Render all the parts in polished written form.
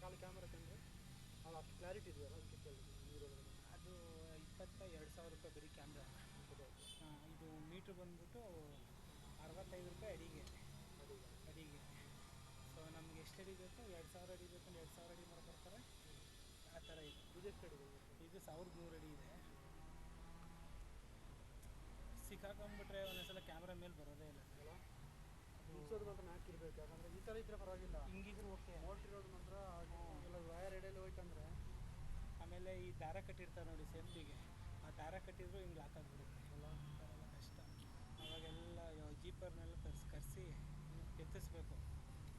ಕಾಲು ಕ್ಯಾಮ್ರಕ್ಕೆ ಅಂದರೆ ಅದು ಅಷ್ಟು ಕ್ಲಾರಿಟಿ ಇದೆಯಲ್ಲ ಅದಕ್ಕೆ ಕೇಳಿದೆ ನೀರೊಳಗಡೆ. ಅದು 22,000 ರೂಪಾಯಿ ಬರೀ ಕ್ಯಾಮ್ರಾ. ಇದು ಮೀಟ್ರ್ ಬಂದ್ಬಿಟ್ಟು 65 ರೂಪಾಯಿ ಅಡಿಗೆ. ಅಡಿಗ ಅಡಿಗೆ. ಸೊ ನಮ್ಗೆ ಎಷ್ಟು ಅಡಿ ಬೇಕು, 2,000 ಅಡಿ ಬೇಕು ಅಂದ್ರೆ 2,000 ಅಡಿ ಮಾಡ್ಕೊಡ್ತಾರೆ. ಆ ಥರ ಇದೆ. ಇದೆಷ್ಟು ಅಡಿಗೆ? ಇದು 1,300 ಅಡಿ ಇದೆ. ಸಿಕ್ಕಾಕೊಂಡ್ಬಿಟ್ರೆ ಒಂದೊಂದ್ಸಲ ಕ್ಯಾಮ್ರಾ ಮೇಲೆ ಬರೋದೇ ಇಲ್ಲ ಅಲ್ಲ ಮುಗಿಸೋದು ಮಾತ್ರ ಹಾಕಿರ್ಬೇಕು, ಯಾಕಂದರೆ ಈ ಥರ ಇದ್ದರೆ ಪರವಾಗಿಲ್ಲ. ಹಿಂಗಿದ್ರು ಓಕೆ. ಮೋಟ್ರ್ ಇರೋದು ಮಾತ್ರ ಎಲ್ಲ ವಯರ್ ಎಡೆಯಲ್ಲಿ ಹೋಯ್ತಂದರೆ. ಆಮೇಲೆ ಈ ದಾರ ಕಟ್ಟಿರ್ತಾರೆ ನೋಡಿ ಸೇಫ್ಟಿಗೆ, ಆ ದಾರ ಕಟ್ಟಿದ್ರು ಹಿಂಗೆ ಲಾಕ್ ಆಗಿಬಿಡುತ್ತೆ. ಅಲ್ಲ ಅದೆಲ್ಲ ಕಷ್ಟ. ಅವಾಗೆಲ್ಲ ಜೀಪರ್ನೆಲ್ಲ ಕರೆಸಿ ಎತ್ತಿಸ್ಬೇಕು.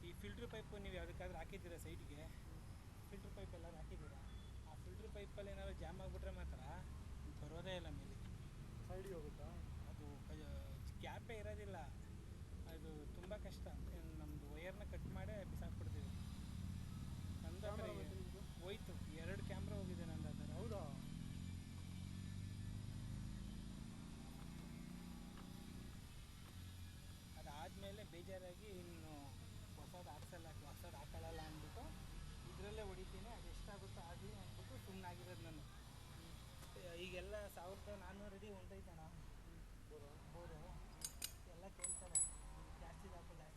ಈ ಫಿಲ್ಟ್ರ್ ಪೈಪು ನೀವು ಯಾವುದಕ್ಕಾದ್ರೂ ಹಾಕಿದ್ದೀರಾ ಸೈಡ್ಗೆ? ಫಿಲ್ಟ್ರ್ ಪೈಪ್ ಎಲ್ಲರೂ ಹಾಕಿದ್ದೀರಾ? ಆ ಫಿಲ್ಟ್ರ್ ಪೈಪಲ್ಲಿ ಏನಾದ್ರು ಜಾಮ್ ಆಗಿಬಿಟ್ರೆ ಮಾತ್ರ ಬರೋದೇ ಇಲ್ಲ ಮೇಲೆ. ಸೈಡಿಗೆ ಹೋಗುತ್ತಾ? ಅದು ಗ್ಯಾಪೇ ಇರೋದಿಲ್ಲ. ಅದು ತುಂಬ ಕಷ್ಟ. ನಮ್ಮದು ವಯರ್ನ ಕಟ್ ಮಾಡೇ ಬಿಸಾಕ್ಬಿಡ್ತೀವಿ. ನಂದು ಆ ಥರ ಹೋಯ್ತು, 2 ಕ್ಯಾಮ್ರಾ ಹೋಗಿದೆ ನಂದು ಆ ಥರ. ಹೌದಾ? ಅದಾದಮೇಲೆ ಬೇಜಾರಾಗಿ ಇನ್ನು ಹೊಸದು ಹಾಕೊಳ್ಳಲ್ಲ ಅಂದ್ಬಿಟ್ಟು ಇದರಲ್ಲೇ ಹೊಡಿತೀನಿ, ಅದು ಎಷ್ಟಾಗುತ್ತೋ ಆಗಲಿ ಅಂದ್ಬಿಟ್ಟು ಸುಮ್ಮನಾಗಿರೋದು ನಾನು. ಈಗೆಲ್ಲ 1,400 ಅಡಿ ಹೊಂಟೈತಣ್ಣ ಬೋರು. ಎಲ್ಲ ಕೇಳ್ತಾರೆ ಜಾಸ್ತಿ ಹಾಕು ಅಂತ.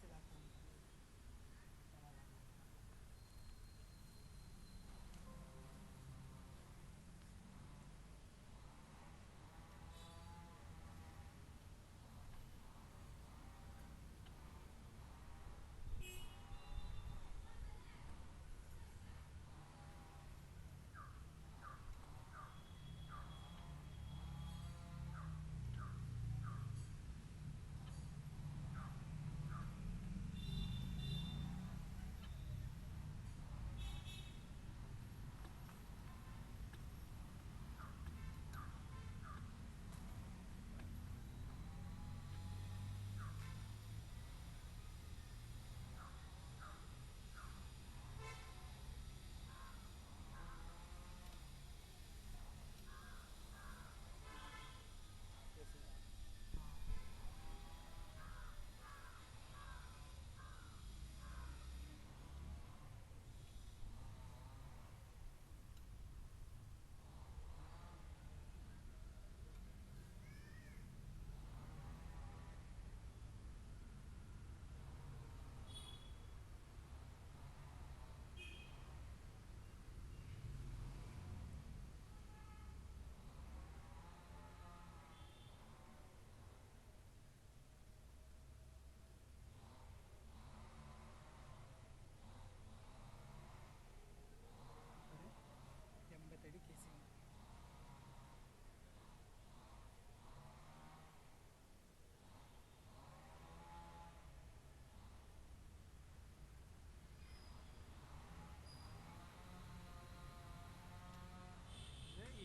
ತಡಿ ಕೇಸಿಂಗ್.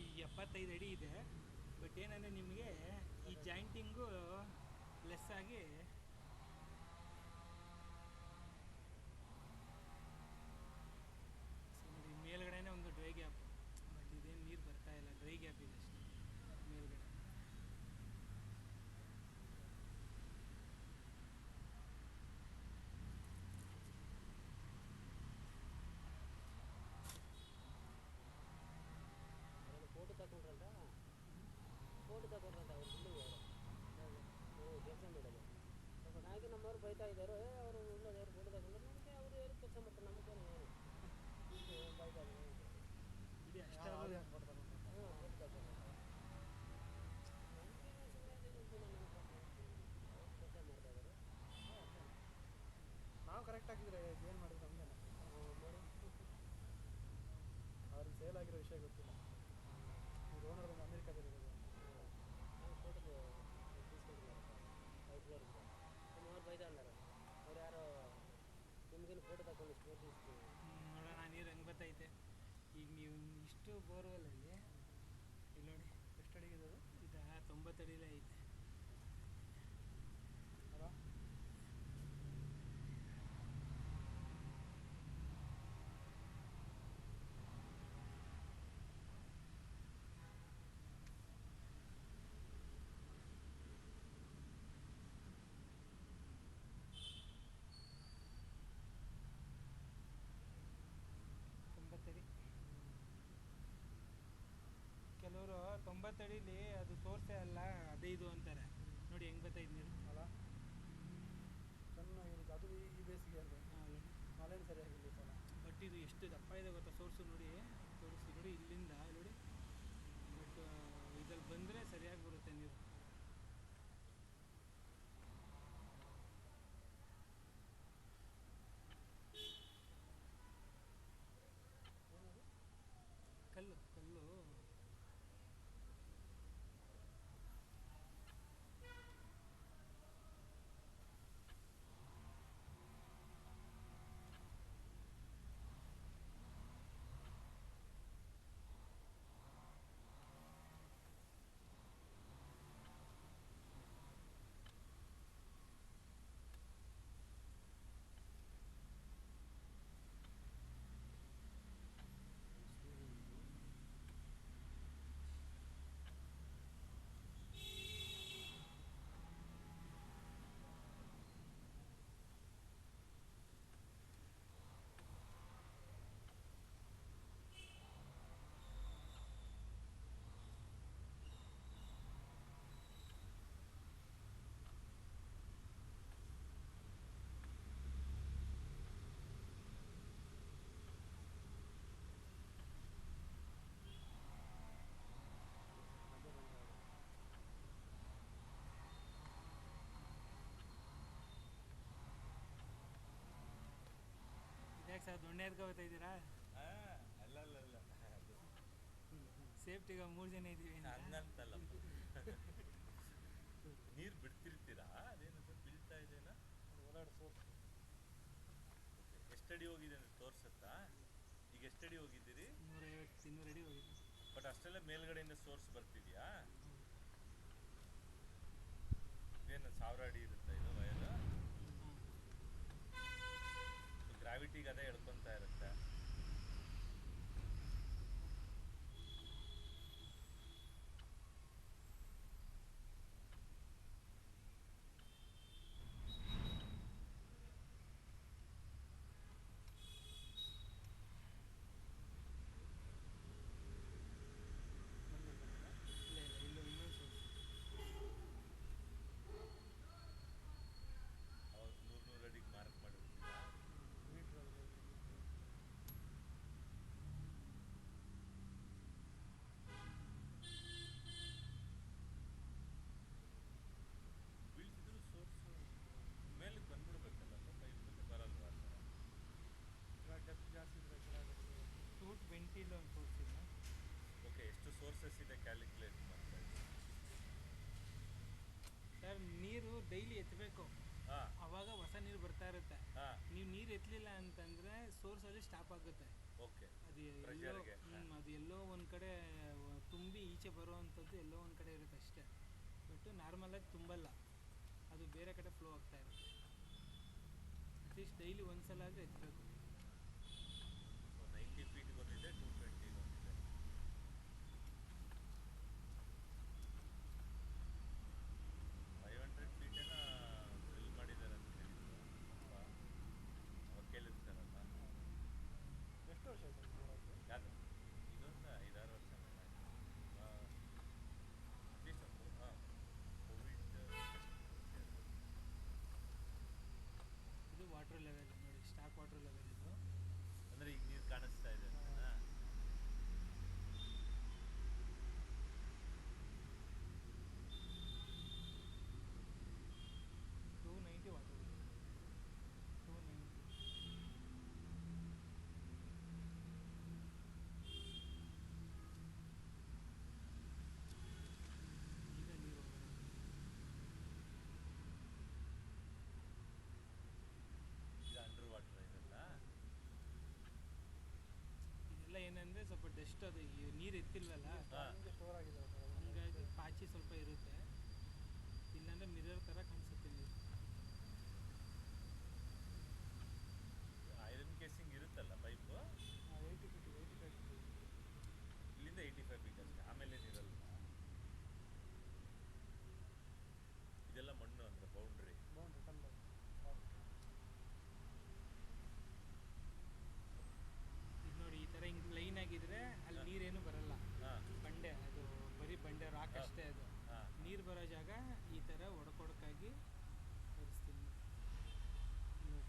ಈ 75 ಅಡಿ ಇದೆ. ಬಟ್ ಏನಂದರೆ ನಿಮಗೆ ಈ ಜಾಯಿಂಟಿಂಗು ಲೆಸ್ ಆಗಿ ನೋಡಿ, ಮೇಲ್ಗಡೆನೇ ಒಂದು ಡ್ರೈ ಗ್ಯಾಪ್. ಬಟ್ ಇದೇನು ನೀರು ಬರ್ತಾ ಇಲ್ಲ, ಡ್ರೈ ಗ್ಯಾಪ್ ಇದೆ ಅಷ್ಟೇ ಮೇಲ್ಗಡೆ. ಫೋಟೋ ತಗೊಂಡ್ರಂತ ಅವ್ರು ಇಲ್ಲಿಗೆ ಕೆಲಸ ಮಾಡೋದು. ಹಾಗೆ ನಮ್ಮವ್ರು ಬೈತಾ ಇದ್ದಾರೆ, ಅವರು ಉಳ್ಳದವ್ರು ಫೋಟೋ ತಗೊಂಡ್ರೆ ನಮಗೆ ಅವರು ಏನು ಕೆಲಸ ಮಾಡ್ತಾರೆ, ನಮಗೇನು ಬೈತಾ ಇದೆ ಅಷ್ಟೇ. ಫೋಟೋ ತಗೊಂಡ್ರೆ ಕೆಲಸ ಮಾಡ್ತಾ ಇದ್ದಾರೆ. ನಾವು ಕರೆಕ್ಟಾಗಿದ್ರೆ ಏನು ಮಾಡಿದ್ರು ನಮಗೆ ಮಾಡಿ ಅವ್ರಿಗೆ ಸೇಲ್ ಆಗಿರೋ ವಿಷಯ ಗೊತ್ತಿಲ್ಲ. ಈಗ ಓನರ್ ಬಂದು ಅಮೇರಿಕಾದಲ್ಲಿರೋದು. ಫೋಟೋದು తీసుకుంటున్నారు వైట్ కలర్ ಸುಮಾರು ಬೈದ ಅన్నారు ಅವ್ರು. ಯಾರೋ ನಿಮ್ಗೇನು ಫೋಟೋ ತಗೊಂಡು ಸ್ಪೋರ್ಟ್ తీసుకుని ನೋಡೋಣ ನೀರು ಹೆಂಗೆ ಬರ್ತೈತೆ. ಈಗ ನೀವು ಇಷ್ಟು ಬೋರ್ವೆಲ್ಲಲ್ಲಿ ಇಲ್ಲಿ ನೋಡಿ ಎಷ್ಟು ಅಡಿಗೆ ಇದು 90 ಅಡಿಲೇ ಐತೆ ಅಲ್ವಾ? 90 ಅಡಿಲಿ ಅದು ಸೋರ್ಸೇ ಅಲ್ಲ ಅದೇ ಇದು ಅಂತಾರೆ. ನೋಡಿ ಹೆಂಗೆ ಬರ್ತೈತೆ ನೀರು. ಅಲ್ಲ ಚೆನ್ನಾಗಿ ಅದು ಈ ಬೇಸಿಗೆ ಅಲ್ವೇ ಮಳೆನೂ ಸರಿಯಾಗಿಲ್ಲ ಈ ಸಲ. ಬಟ್ ಇದು ಎಷ್ಟು ದಪ್ಪ ಇದೆ ಗೊತ್ತಾ ಸೋರ್ಸು. ನೋಡಿ ತೋರಿಸಿ ನೋಡಿ ಇಲ್ಲಿಂದ ನೋಡಿ. ಬಟ್ ಇದ್ರಲ್ಲಿ ಬಂದರೆ ಸರಿಯಾಗಿ ಬರುತ್ತೆ ನೀರು. ಏನದು ಕಲ್ಲು ಕಲ್ಲು ಮಧ್ಯ ಬಂದಾಗ ಇದ್ಯಾಕೆ ಸರ್ ದೊಣ್ಣೆ ಎತ್ಕೊಳ್ತಾ ಇದ್ದೀರಾ? ಅಲ್ಲ ಅದು ಸೇಫ್ಟಿಗೆ 3 ಜನ ಇದ್ದೀವಿ ಅಂತ. ಹಂಗಂತಲ್ಲಪ್ಪ. ನೀರು ಬಿಡ್ತಿರ್ತೀರಾ? ಅದೇನದು ಬೀಳ್ತಾ ಇದೆನಾ? ಓಲಾಡ್ ಸೋರ್ಸ್ ಎಷ್ಟಡಿ ಹೋಗಿದೆ ಅಂತ ತೋರ್ಸತ್ತಾ? ಈಗ ಎಷ್ಟಡಿ ಹೋಗಿದ್ದೀರಿ? 150 200 ಅಡಿ ಹೋಗಿದೆ. ಬಟ್ ಅಷ್ಟೆಲ್ಲ ಮೇಲ್ಗಡೆಯಿಂದ ಸೋರ್ಸ್ ಬರ್ತಿದ್ಯಾ? ಇದೇನು 1000 ಅಡಿ ಇರುತ್ತಾ ಇದು ವಯರ್? ಗ್ರಾವಿಟಿಗೆ ಅದೇ ಎಳ್ಕೊತಾ ಇರುತ್ತೆ. ಇಲ್ಲ ಇಲ್ಲೂ ಇನ್ನೊಂದು ಸೋರ್ಸ್. ಅವಾಗ 100 ಅಡಿಗೆ ಮಾರ್ಕ್ ಮಾಡಿರ್ತೀರಾ? ಮೀಟ್ರ್ ಬೀಳ್ತಿದ್ರು ಸೋರ್ಸು ಮೇಲಕ್ಕೆ ಬಂದ್ಬಿಡ್ಬೇಕಲ್ಲಪ್ಪ, ಪೈಪ್ ಬರಲ್ವಾ ಆ ಥರ? ಡೆಪ್ತ್ ಜಾಸ್ತಿ ಇದ್ರೆ ಕೆಳಗಡೆ 220 ಒಂದು ಸೋರ್ಸ್ ಇದೆ. ಓಕೆ, ಎಷ್ಟು ಸೋರ್ಸಸ್ ಇದೆ ಕ್ಯಾಲ್ಕುಲೇಟ್ ಮಾಡ್ತಾ ಇದ್ದೀವಿ. ಸರ್ ನೀರು ಡೈಲಿ ಎತ್ತಬೇಕು, ಹಾಂ ಅವಾಗ ಹೊಸ ನೀರು ಬರ್ತಾ ಇರುತ್ತೆ. ಹಾಂ ನೀವು ನೀರು ಎತ್ತಲಿಲ್ಲ ಅಂತಂದರೆ ಸೋರ್ಸಲ್ಲಿ ಸ್ಟಾಪ್ ಆಗುತ್ತೆ. ಓಕೆ. ಅದು ಎಲ್ಲೋ ಪ್ರೆಷರ್ಗೆ ಅದು ಎಲ್ಲೋ ಒಂದು ಕಡೆ ತುಂಬಿ ಈಚೆ ಬರೋವಂಥದ್ದು ಎಲ್ಲೋ ಒಂದು ಕಡೆ ಇರುತ್ತೆ ಅಷ್ಟೇ. ಬಟ್ ನಾರ್ಮಲಾಗಿ ತುಂಬಲ್ಲ, ಅದು ಬೇರೆ ಕಡೆ ಫ್ಲೋ ಆಗ್ತಾ ಇರುತ್ತೆ. ಅಟ್ಲೀಸ್ಟ್ ಡೈಲಿ ಒಂದ್ಸಲ ಆದರೆ ಎತ್ತಬೇಕು. ಸೊ 90 ಫೀಟ್ಗೆ ಒಂದಿದೆ, 220 ಒಂದಿದೆ. 500 ಫೀಟೇನ ಡ್ರಿಲ್ ಮಾಡಿದ್ದಾರೆ ಅಂತ ಹೇಳಿದ್ರು. ಅವಾಗ ಕೇಳಿರ್ತಾರಲ್ಲ. ಎಷ್ಟು ವರ್ಷ ಆಯ್ತು ಅದು ಬೋರಾಗಿ? ಯಾವುದು ಇದೊಂದು 5-6 ವರ್ಷ ಮೇಲೆ ಅಟ್ಲೀಸ್ಟ್ ಒಂದು ಕೋವಿಡ್ ಇದು ವಾಟರ್ ಲೆವೆಲ್ ನೋಡಿ, ಸ್ಟಾಕ್ ವಾಟರ್ ಲೆವೆಲ್. ಸಾಕಷ್ಟೇ ಅದು. ಹಾಂ ನೀರು ಬರೋ ಜಾಗ ಈ ಥರ ಒಡಕೊಡಕಾಗಿ ತೋರಿಸ್ತೀನಿ ನೋಡಿ.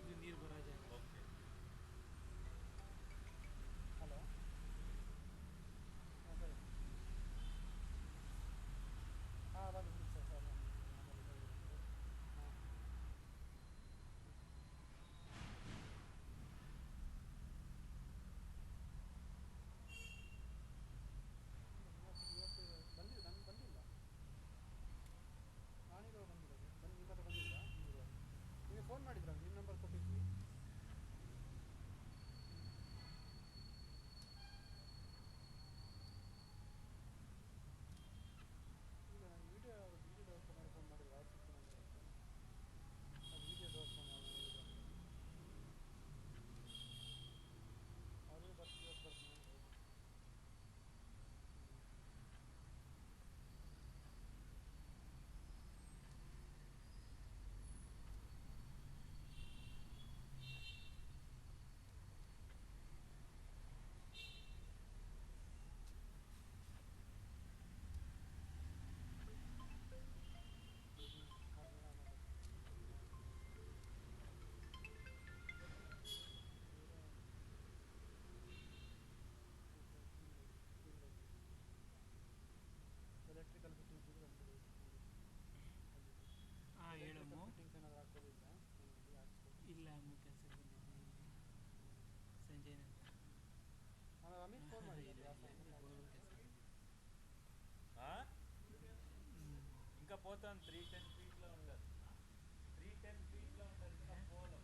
ಇದು ನೀರು ಬರೋ ಜಾಗ. ಓಕೆ. ಹಲೋ ಹಾಂ ಸರಿ ಹಾಂ ಬಂದು ಸರ್ ಸರ್ ಹಾಂ ಇವತ್ತು ಬಂದಿದೆ ನನಗೆ ಬಂದಿಲ್ಲ. ನಾನೀಗ ಬಂದಿರೋದು ನಿಮ್ಮ ಹತ್ರ ಬಂದಿಲ್ಲ ನಿಮಗೆ ಫೋನ್ ಮಾಡಿದ್ರಾ? ನಿಮ್ಮ ನಂಬರ್ ಕೊಟ್ಟಿದ್ವಿ. ಇಲ್ಲ ನಾನು ವೀಡಿಯೋ ವ್ಯವಸ್ಥೆ ಮಾಡಿ ಫೋನ್ ಮಾಡಿದ್ರು. ಅವ್ರು ಸಿಕ್ತು ನನಗೆ ಅದು ವೀಡಿಯೋ ವ್ಯವಸ್ಥೆ ಮಾಡಿ ಹೇಳಿದ್ರು. ಅವರೇ ಬರ್ತೀವಿ ಬರ್ತೀನಿ ಅಂತ ಹೇಳಿದ್ರು. ಎಲೆಕ್ಟ್ರಿಕಲ್ ಫಿಟ್ಟಿಂಗ್ಸ್ ಇದು ಬಂದಿದೆ. ಹಾಂ ಹೇಳಮ್ಮ. ಫಿಟ್ಟಿಂಗ್ಸ್ ಏನಾದರೂ ಹಾಕ್ಬೋದಿಲ್ಲ ಮನೆಯಲ್ಲಿ ಹಾಕ್ಸ್ಬೋದು. ಇಲ್ಲ ಅಮ್ಮ, ಕೆಲಸಕ್ಕೆ ಬಂದಿದ್ದೀನಿ ಇಲ್ಲಿ ಸಂಜಯ್ ನಗರ. ನಾನು ಅಮಿತ್ ಫೋನ್ ಮಾಡಿದ್ದೆ ಬೋರ್ವೆಲ್ ಕೆಲಸ ಬಂದಿದ್ದೀನಿ. ఇంకా పోతాను 310 ఫీట్లో ఉంటుంది. 310 ఫీట్లో ఉంటుంది ఇంకా పోవాలి.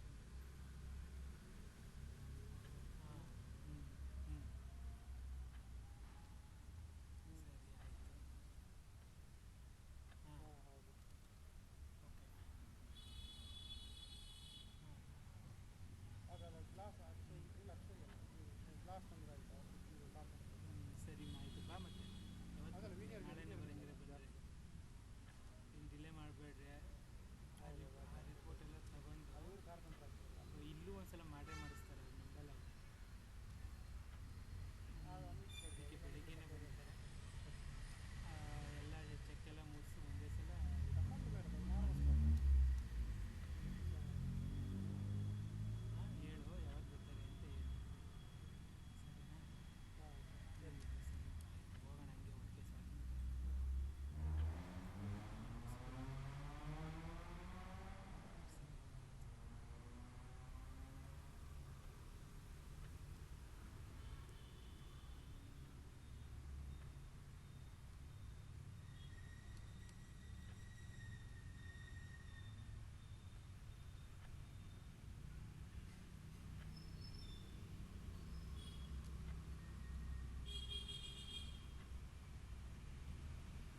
ಹಾಂ ಸರಿ ಆಯಿತು. ಹಾಂ ಹಾಂ ಹೌದು. ಓಕೆ. ಅದಲ್ಲ ಗ್ಲಾಸ್ ಅಷ್ಟೇ ಇಲ್ಲ ಅಷ್ಟೇ ಇಲ್ಲ ಗ್ಲಾಸ್ ತಂದ್ರೆ ಆಯಿತಾ? ಇದು ಸಾಕು. ಸರಿ ಆಯಿತು. ಬಾ ಮತ್ತೆ ಅದಲ್ಲ ವೀಡಿಯೋ ನಾಳೆನೇ ಬರಂಗಿದ್ರೆ ಬಂದರೆ ಇನ್ನು ಡಿಲೇ ಮಾಡಬೇಡ್ರಿ. ಆ ರಿಪೋರ್ಟ್ ಎಲ್ಲ ತಗೊಂಡು ಅವ್ರು ಕಾರ್ ತಂದು ಇಲ್ಲೂ ಒಂದ್ಸಲ ಮಾಡೇ ಮಾಡಿಸ್ತಾರೆ. ಅವ್ರು ನಂಬಲ್ಲ. ಅದಕ್ಕೆ ಬೆಳಿಗ್ಗೆನೇ ಬರ್ತಾರೆ. ಎಲ್ಲ ಚೆಕ್ ಎಲ್ಲ ಮುಗಿಸಿ ಒಂದೇ ಸಲ ಅಮೌಂಟ್ ಬೇಡ ಹಾಂ ಹೇಳು ಯಾವಾಗ ಬರ್ತಾರೆ ಅಂತ ಹೇಳು. ಸರಿನಾ? ಹಾಂ ಸರಿ. ಆಯ್ತು ಹೋಗೋಣ ಹಂಗೆ ಒಂದು ಕೇಸ್ ಹಾಕಿ.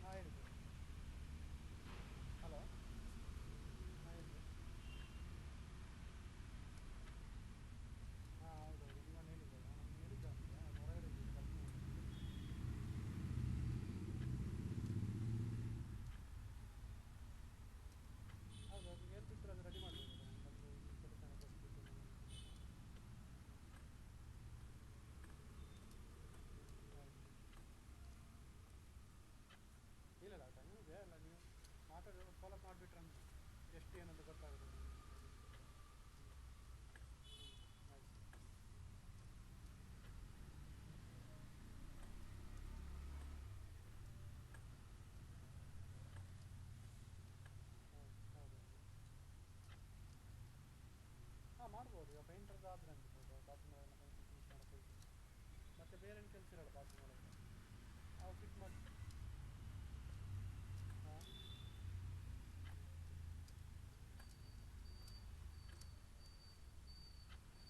ಹಾಂ ಹೇಳಿ ಸರ್. ಹಲೋ ಹಾಂ ಹೇಳಿ ಸರ್. ಹಾಂ ಹೌದು ನಿಮ್ಮನ್ನು ಹೇಳಿದ್ದೆ ನಾನು ಹೇಳಿದ್ದೆ ಅವನಿಗೆ ಅದು ಹೊರಗಡೆ ಇದ್ದೀನಿ ಬರ್ತೀನಿ ಅಂತ. ಹೌದು ಅದು ಏನು ಬಿಟ್ಟರೆ ಅದು ರೆಡಿ ಮಾಡಬೇಕು. ಬಂದು ಇಪ್ಪತ್ತು ಜನ ಬಸ್ಬಿಟ್ಟು ಇಲ್ಲ ಟೈಮ್ ಇದೆ ಅಲ್ಲ. ನೀವು ಮಾತಾಡಿ ಫಾಲೋಅಪ್ ಮಾಡಿಬಿಟ್ರೆ ಎಷ್ಟು ಏನಂತ ಗೊತ್ತಾಗುತ್ತೆ ನಿಮಗೆ. ಆಯ್ತು ಹೌದು. ಹಾಂ ಮಾಡ್ಬೋದು. ಈಗ ಪೇಂಟರ್ದು ಆದರೆ ಅನ್ಬೋದು ಬಾತ್ರೂಮ್ ಒಳಗೆಲ್ಲ ಪೇಂಟ್ ಫಿನಿಶ್ ಮಾಡೋಕ್ಕೆ ಹೋಗ್ತೀನಿ. ಮತ್ತು ಬೇರೆ ಏನು ಕೆಲಸ ಇರಲ್ಲ ಬಾತ್ರೂಮ್ ಒಳಗೆ ಅವು ಫಿಟ್ ಮಾಡಿ. ಹಾಂ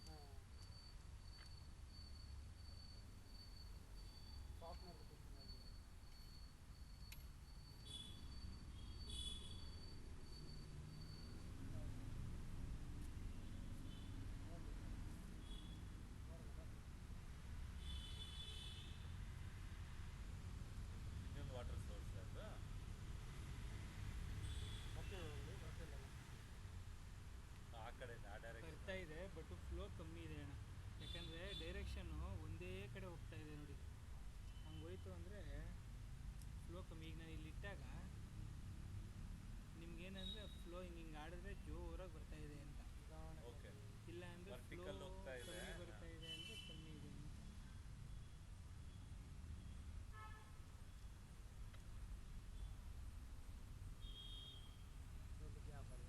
ಹಾಂ ಸಾಫ್ಟ್ವೇರ್ ಕೊಡ್ತೀನಿ ಅಲ್ಲಿ. ಇನ್ನೊಂದು ವಾಟರ್ ಸೋರ್ಸ್ ಅದು ಬರ್ತಿಲ್ಲ ಆ ಕಡೆ ಆ ಡೈರೆಕ್ಷನ್ ಬರ್ತಾ ಇದೆ. ಬಟ್ ಫ್ಲೋ ಕಮ್ಮಿ ಇದೆ ಅಣ್ಣ. ಯಾಕಂದರೆ ಡೈರೆಕ್ಷನ್ನು ಒಂದೇ ಕಡೆ ಹೋಗ್ತಾ ಇದೆ ನೋಡಿ. ಹೋಯ್ತು ಅಂದರೆ ಫ್ಲೋ ಕಮ್ಮಿ. ಈಗ ನಾನು ಇಲ್ಲಿ ಇಟ್ಟಾಗ ನಿಮ್ಗೇನಂದರೆ ಫ್ಲೋ ಹಿಂಗೆ ಆಡಿದ್ರೆ ಜೋರಾಗಿ ಬರ್ತಾ ಇದೆ ಅಂತ, ಓಕೆ ಇಲ್ಲ ಅಂದರೆ ಫ್ಲೋ ವರ್ಟಿಕಲ್ ಹೋಗ್ತಾ ಇದೆ. ಕಮ್ಮಿ ಬರ್ತಾ ಇದೆ ಅಂದರೆ ಕಮ್ಮಿ ಇದೆ ಅಂತ. ನೋಡ್ಲಿಕ್ಕೆ ಆಫ್ ಆಗಿದೆ.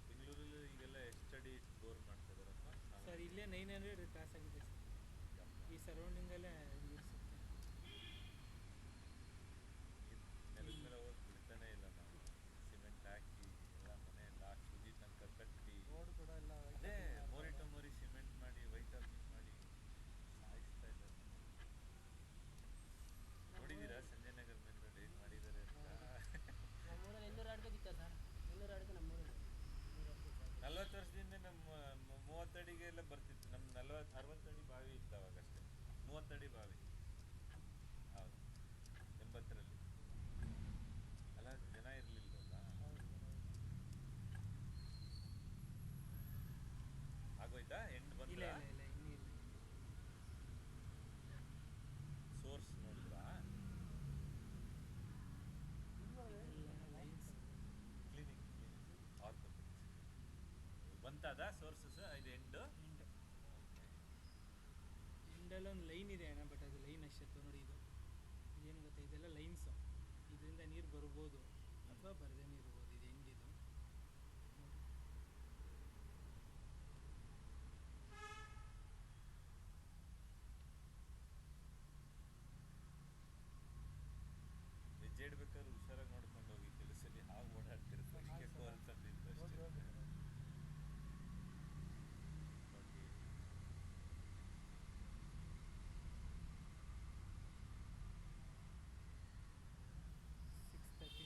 ಬೆಂಗಳೂರಲ್ಲಿ ಈಗೆಲ್ಲ ಎಷ್ಟಡಿ ಬೋರ್ ಮಾಡ್ತಾ ಇದಾರಪ್ಪ? ಸರ್ ಇಲ್ಲೇ 900 ಕ್ರಾಸ್ ಆಗಿದೆ ಸರ್. ಈ ಸರೌಂಡಿಂಗಲ್ಲೇ ನೀರು ಸಿಗ್ತಾ ಇದೆ. ನೆಲದ ಮೇಲೆ ಹೋಗಕ್ಕೆ ಬಿಡ್ತಾನೆ ಇಲ್ಲ ನಾವು. ಸಿಮೆಂಟ್ ಹಾಕಿ ಎಲ್ಲ ಮನೆ ಲಾಸ್ಟ್ ತುದಿ ತನಕ ಕಟ್ಟಿ, ರೋಡ್ ಕೂಡ ಎಲ್ಲ ಅದೇ ಮೋರಿ ಟು ಮೋರಿ ಸಿಮೆಂಟ್ ಮಾಡಿ ವೈಟ್ ಟಾಪಿಂಗ್ ಮಾಡಿ ಸಾಯಿಸ್ತಾ ಇದ್ದಾರೆ. ನೋಡಿದ್ದೀರಾ ಸಂಜಯ್ ನಗರ್ ಮೇಲ್ಗಡೆ ಹೇಗೆ ಮಾಡಿದ್ದಾರೆ ಅಂತ? ನಮ್ಮೂರಲ್ಲಿ 200 ಆಡ್ಬೇಕಿತ್ತ ಸರ್, 200 ಆಡಿದ್ರೆ ನಮ್ಮೂರಲ್ಲಿ 40 ವರ್ಷದಿಂದ ನಮ್ಮ 30 ಅಡಿಗೆ ಎಲ್ಲ ಬರ್ತಿತ್ತು. ನಮ್ಮ 60 ಅಡಿ ಬಾವಿ ಇತ್ತು ಅವಾಗಷ್ಟೇ, 30 ಅಡಿ ಬಾವಿ. ಹೌದು 80ರಲ್ಲಿ ಅಲ್ಲ, ಜನ ಇರಲಿಲ್ಲವಲ್ಲ. ಆಗೋಯ್ತಾ? ಎಂಡ್ ಇಲ್ಲ ಬಂದ ಇಲ್ಲ ಇಲ್ಲ ಇನ್ನೂ ಇಲ್ಲ. ಸೋರ್ಸ್ ನೋಡಿದ್ರಾ? ಲೈನ್ಸ್ ಕ್ಲಿನಿಕ್ ಆರ್ಥೋಪೆಡಿಕ್ಸ್ ಬಂತದ ಸೋರ್ಸಸ್. ಇದು ಎಂಡು ಎಂಡಲ್ಲಿ ಒಂದು ಲೈನ್ ಇದೆ ಅಣ್ಣ, ಬಟ್ ಅದು ಲೈನ್ ಅಷ್ಟೇ ನೋಡಿ. ಇದೇನು ಗೊತ್ತಾ, ಇದೆಲ್ಲ ಲೈನ್ಸು. ಇದರಿಂದ ನೀರು ಬರ್ಬೋದು ಅಥವಾ ಬರ್ದೇನೆ ಇರ್ಬೋದು. ಇದು ಎಂಡಿದು ನೋಡಿ. ಹೆಜ್ಜೆ ಇಡ್ಬೇಕಾದ್ರೆ ಹುಷಾರಾಗಿ ನೋಡ್ಕೊಂಡು ಹೋಗಿ. ಕೆಲಸದಲ್ಲಿ ಹಾಗೆ ಓಡಾಡ್ತಿರ್ತಾರೆ ಅಂತಂದಿದ್ದು ಅಷ್ಟೇ. ಸಿಕ್ಸ್ ತರ್ಟಿ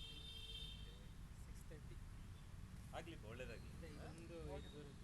ಆಗ್ಲಿ ಒಳ್ಳೇದಾಗ್ಲಿ. ಇದೊಂದು ಇದು ಬರುತ್ತೆ.